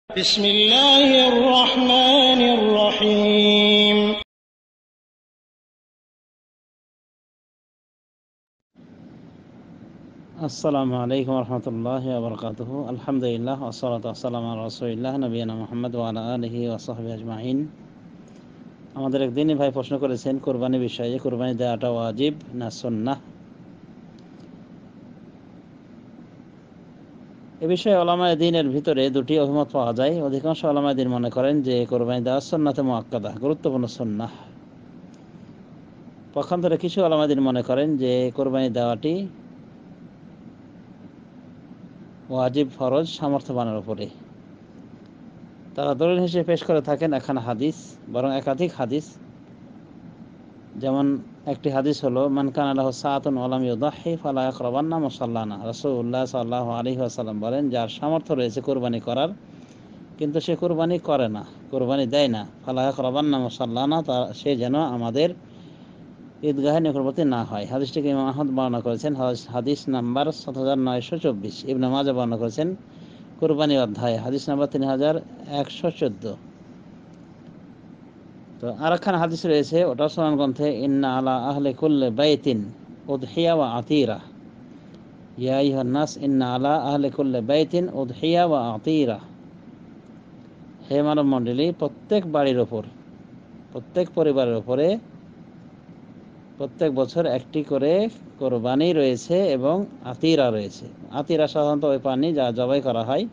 بسم الله الرحمن الرحيم আসসালামু আলাইকুম রহমতুল্লাহি ওয়া বারাকাতুহু। আলহামদুলিল্লাহ ওয়াসসালাতু ওয়াসসালামু আলা রাসূলিল্লাহ নবিয়িনা মুহাম্মদ ওয়া আলা আলিহি ওয়া সাহবিহি আজমাইন। আমাদের একদিনই ভাই প্রশ্ন করেছেন কুরবানি বিষয়ে, কুরবানি দেওয়াটা ওয়াজিব না সুন্নাহ। এ বিষয়ে উলামায়ে দ্বীনের ভিতরে দুটি অভিমত পাওয়া যায়। অধিকাংশ উলামায়ে দ্বীন মনে করেন যে কুরবানি দেওয়া সুন্নাতে মুআক্কাদা, গুরুত্বপূর্ণ সুন্নাহ। পক্ষান্তরে কিছু উলামায়ে দ্বীন মনে করেন যে কুরবানি দেওয়াটি ওয়াজিব, ফরজ, সামর্থ্যবানের উপরে। তারা দলিল হিসেবে পেশ করে থাকেন একখানা হাদিস, বরং একাধিক হাদিস। যেমন একটি হাদিস হলো, মান কানা লাহু সাআতুন ওয়া লাম ইউদাহি ফালা ইয়াকরাবান্না মুসাল্লানা। রাসূলুল্লাহ সাল্লাল্লাহু আলাইহি ওয়াসাল্লাম বলেন, যার সামর্থ্য রয়েছে কুরবানি করার কিন্তু সে কুরবানি করে না, কুরবানি দেয় না, ফালা ইয়াকরাবান্না মুসাল্লানা, সে যেন আমাদের ঈদগাহে নিকটবর্তী না হয়। হাদিসটিকে ইমাম আহমদ বর্ণনা করেছেন, হাদিস নাম্বার 7924। ইবনে মাজাহ বর্ণনা করেছেন কুরবানি অধ্যায়ে, হাদিস নাম্বার 3114। তো আরেকখানা হাদিস রয়েছে, ওটা সুনান গ্রন্থে, ইন্না আলা আহলি কুল্লি বাইতিন উদহিয়া ওয়া আতিরা। ইয়া আইয়ুহান নাস ইন্না আলা আহলি কুল্লি বাইতিন উদহিয়া ওয়া আতিরা। হে মানব মণ্ডলী, প্রত্যেক বাড়ির ওপর, প্রত্যেক পরিবারের উপরে প্রত্যেক বছর একটি করে কোরবানি রয়েছে এবং আতিরা রয়েছে। আতিরা সাধারণত ওই প্রাণী যা জবাই করা হয়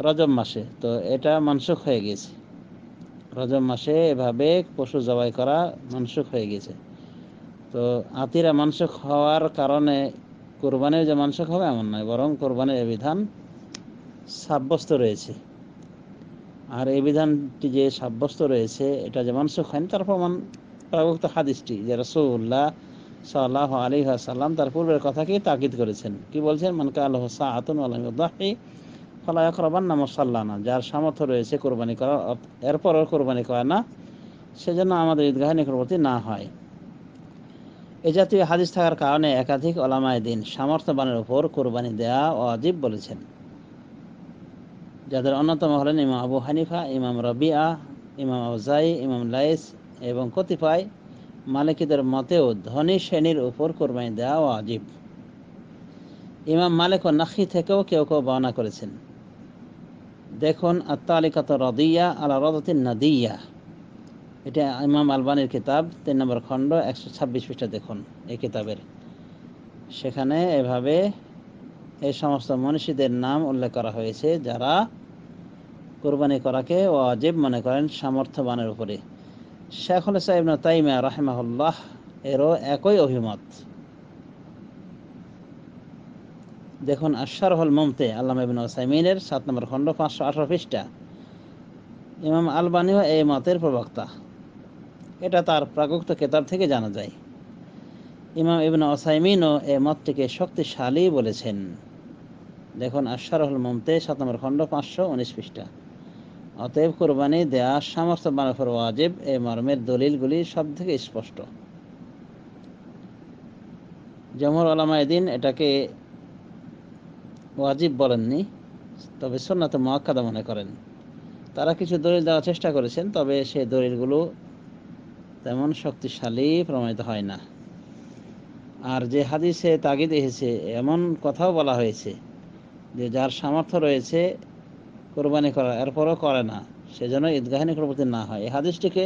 রজব মাসে। তো এটা মানসুখ হয়ে গেছে, রজব মাসে এভাবে পশু জবাই করা মানসুখ হয়ে গেছে। তো আতিরা মানসুখ হওয়ার কারণে কোরবানির যে মানসুখ হবে এমন নয়, বরং কোরবানির এই বিধান সাব্যস্ত রয়েছে। আর এই বিধানটি যে সাব্যস্ত রয়েছে, এটা যে মানসুখ হয়নি তার প্রমাণ প্রবক্ত হাদিসটি, যে রাসূলুল্লাহ সাল্লাল্লাহু আলাইহি ওয়াসাল্লাম তার পূর্বের কথাকেই তাকিদ করেছেন। কি বলছেন? মান কানা লাহু সাআতুন ওয়া লাম ইউদাহি ফালা ইয়াকরাবান্না মুসাল্লানা। যার সামর্থ্য রয়েছে কোরবানি করার, এরপরও কোরবানি করে না, সেজন্য আমাদের ঈদগাহে নিকটবর্তী না হয়। এ জাতীয় হাদিস থাকার কারণে একাধিক উলামায়ে দ্বীন সামর্থ্যবানের উপর কোরবানি দেয়া ওয়াজিব বলেছেন, যাদের অন্যতম হলেন ইমাম আবু হানিফা, ইমাম রবিআ, ইমাম আউজাই, ইমাম লাইস এবং কতিপয় মালিকীদের মতেও ধনী শ্রেণীর উপর কোরবানি দেওয়া ওয়াজিব। ইমাম মালিক ও নাখি থেকেও কেউ কেউ বর্ণনা করেছেন। দেখুন আত-তালিকাত রাদিয়া আলা রাদাতিন নাদিয়া, এটা ইমাম আলবানির কিতাব, 3 নম্বর খণ্ড, 126 পৃষ্ঠা দেখুন এই কিতাবের। সেখানে এভাবে এই সমস্ত মনীষীদের নাম উল্লেখ করা হয়েছে যারা কোরবানি করাকে ওয়াজিব মনে করেন সামর্থ্যবানের উপরে। শাইখুল ইসলাম ইবনে তাইমিয়া রাহিমাহুল্লাহ এরও একই অভিমত। দেখুন আশ-শারহুল মুমতি আল্লামা ইবনে উসাইমিনের 7 নম্বর খণ্ড, 518 পৃষ্ঠা। ইমাম আলবানিও এই মতের প্রবক্তা, এটা তার প্রাগুক্ত কিতাব থেকে জানা যায়। ইমাম ইবনে উসাইমিনও এই মতটিকে শক্তিশালী বলেছেন। দেখুন আশ-শারহুল মুমতি 7 নম্বর খণ্ড, 519 পৃষ্ঠা। অতএব কোরবানি দেয়া সামর্থ্যবানের উপর ওয়াজিব, এই মর্মের দলিলগুলি সব থেকে স্পষ্ট। জমহুর উলামায়ে দ্বীন এটাকে ওয়াজিব বলেননি, তবে সুন্নাতে মুআক্কাদা মনে করেন। তারা কিছু দলিল দেওয়ার চেষ্টা করেছেন, তবে সেই দলিলগুলো তেমন শক্তিশালী প্রমাণিত হয় না। আর যে হাদিসে তাগিদ এসেছে, এমন কথাও বলা হয়েছে যে যার সামর্থ্য রয়েছে কোরবানি করার, এরপরও করে না, সেজন্য ঈদগাহে নিকটবর্তী না হয়। এই হাদিসটিকে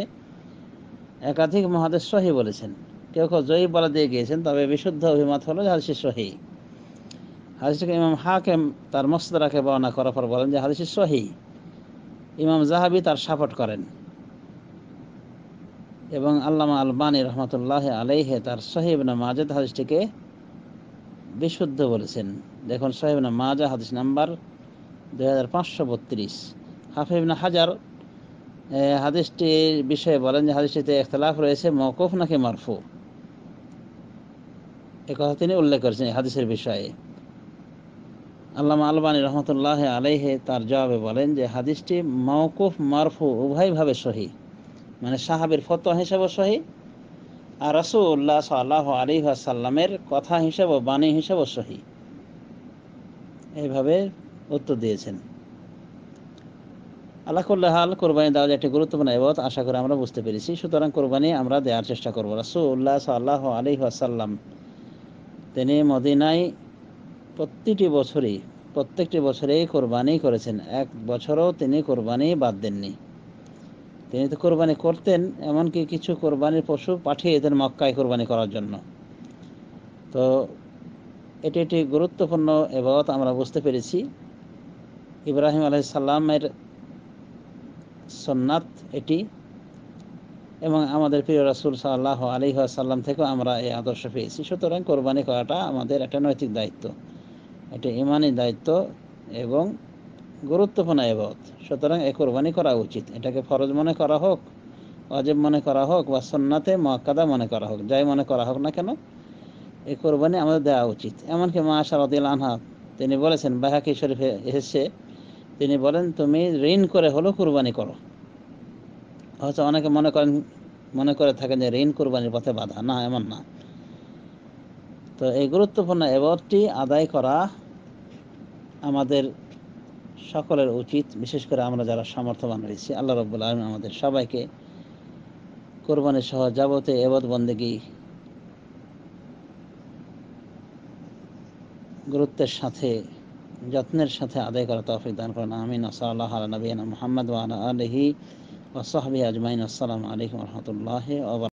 একাধিক মুহাদ্দিস সহিহ বলেছেন, কেউ কেউ জয়ীফ বলা দিয়ে গিয়েছেন, তবে বিশুদ্ধ অভিমত হলো যে হাদিসটি সহিহ। হাদিসটিকে ইমাম হাকিম তার মুসতাদরাকে বর্ণনা করার পর বলেন যে হাদিসটি সহিহ। ইমাম যাহাবী তার সাপোর্ট করেন এবং আল্লামা আলবানী রহমতুল্লাহ আলাইহি তার সহিহ ইবনে মাজাহ হাদিসটিকে বিশুদ্ধ বলেছেন। দেখুন সহিহ ইবনে মাজাহ হাদিস নাম্বার 2532। হাফিজ ইবনে হাজার হাদিসটির বিষয়ে বলেন যে হাদিসটিতে ইখতিলাফ রয়েছে, মওকুফ নাকি মারফু, এই কথা তিনি উল্লেখ করেছেন এই হাদিসের বিষয়ে। আল্লামা আলবানী রহমতুল্লাহ আলাইহি তার জবাবে বলেন যে হাদিসটি মওকুফ মারফু উভয়ভাবে সহিহ, মানে সাহাবীর ফতোয়া হিসেবেও সহিহ আর রাসূলুল্লাহ সাল্লাল্লাহু আলাইহি ওয়াসাল্লামের কথা হিসেবে, বাণী হিসেবেও সহিহ। এইভাবে উত্তর দিয়েছেন। আল্লাহ কুল্লি হাল কোরবানি দেওয়া যে একটি গুরুত্বপূর্ণ ইবাদত, আশা করি আমরা বুঝতে পেরেছি। সুতরাং কোরবানি আমরা দেওয়ার চেষ্টা করব। রাসূলুল্লাহ সাল্লাল্লাহু আলাইহি ওয়াসাল্লাম তিনি মদিনায় প্রত্যেকটি বছরেই কোরবানি করেছেন, এক বছরও তিনি কোরবানি বাদ দেননি। তিনি তো কোরবানি করতেন, এমনকি কিছু কোরবানির পশু পাঠিয়ে দেন মক্কায় কোরবানি করার জন্য। তো এটি একটি গুরুত্বপূর্ণ ইবাদত আমরা বুঝতে পেরেছি। ইব্রাহিম আলাইহিস সালামের সুন্নাত এটি, এবং আমাদের প্রিয় রাসূল সাল্লাল্লাহু আলাইহি ওয়াসাল্লাম থেকেও আমরা এই আদর্শ পেয়েছি। সুতরাং কোরবানি করাটা আমাদের একটা নৈতিক দায়িত্ব, এটা ঈমানি দায়িত্ব এবং গুরুত্বপূর্ণ ইবাদত। সুতরাং এই কোরবানি করা উচিত। এটাকে ফরজ মনে করা হোক, ওয়াজিব মনে করা হোক, বা সুন্নাতে মুআক্কাদা মনে করা হোক, যাই মনে করা হোক না কেন, এই কোরবানি আমাদের দেওয়া উচিত। এমনকি মা আয়েশা রাদিয়াল্লাহু আনহা তিনি বলেছেন, বাইহাকী শরীফে এসেছে, তিনি বলেন, তুমি ঋণ করে হলো কোরবানি করো। হয়তো অনেকে মনে করে থাকেন যে ঋণ কোরবানির পথে বাধা, না, এমন না। তো এই গুরুত্বপূর্ণ ইবাদতটি আদায় করা আমাদের সকলের উচিত, বিশেষ করে আমরা যারা সামর্থ্যবান রয়েছি। আল্লাহ রাব্বুল আলামিন আমাদের সবাইকে কোরবানি সহ যাবতীয় ইবাদত বন্দেগী গুরুত্বের সাথে, যত্নের সাথে আদায় করা তৌফিক দান করেন। আমিন। সাল্লাল্লাহু আলা নবিয়িনা মুহাম্মদ ওয়া আলা আলিহি ওয়া সাহবিহি আজমাইন। আসসালামু আলাইকুম ওয়া রাহমাতুল্লাহি ওয়া বারাকাতুহু।